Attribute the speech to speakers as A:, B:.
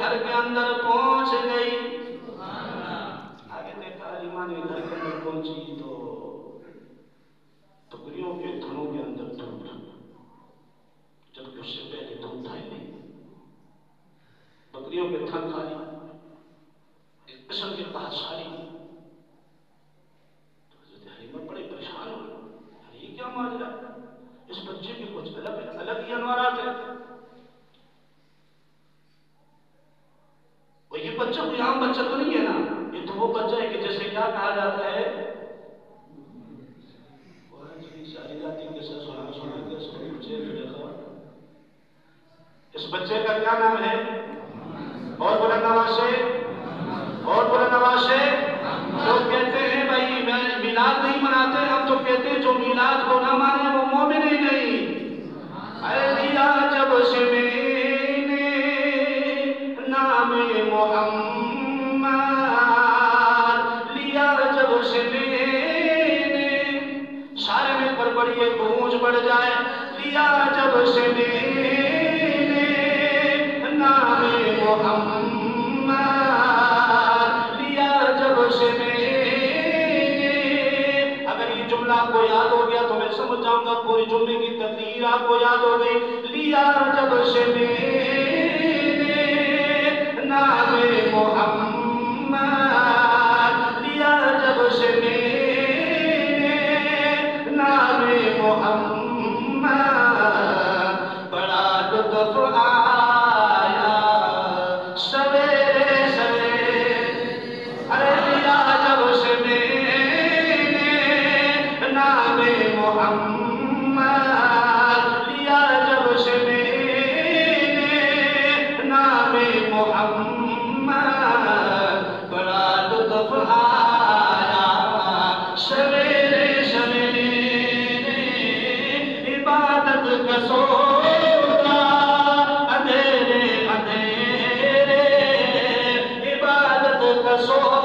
A: گھر کے اندر پہنچ گئی. آگے دیکھا حلیمہ نے گھر کے اندر پہنچی تو بکریوں کے تھنوں کے اندر دودھ، جبکہ اس سے پہلے دودھ تھا ہی نہیں. بکریوں کے تھن خالی، ایک قسم کے پاس ساری. تو حضرت حلیمہ بڑے پریشان ہو گئے، یہ کیا ماجرا ہے؟ اس بچے کے کچھ الگ ہی انوارات ہیں. اور یہ بچہ کوئی عام بچہ تو نہیں ہے نا، یہ تو وہ بچہ ہے کہ جیسے کیا کہا جاتا ہے، اس بچے کا کیا نام ہے؟ اور بلند آواز سے، اور بلند آواز سے. لوگ کہتے ہیں بھائی میلاد نہیں مناتے، ہم تو کہتے ہیں جو میلاد کو نہ مانے وہ مومن ہی نہیں. اے لیا جب سے میں نے نام محمد، لیا جب سے میں نے، سارے مل پر پڑھیے گونج بڑھ جائے. لیا جب سے میں نے نام محمد، لیا جب سے میں نے. اگر یہ جملہ آپ کو یاد ہو گیا تو میں سمجھ جاؤں گا پوری جملے کی تقدیر آپ کو یاد ہو گئی. لیا جب سے میں نے نام محمد، لیا جب سے میں نے نام محمد، بڑا لطف آیا سویرے سویرے. ارے لیا جب سے میں نے نام محمد، لیا جب سے میں نے نام محمد، بڑا لطف آیا سویرے سویرے. عبادت کا سودا اندھیرے اندھیرے، عبادت کا سودا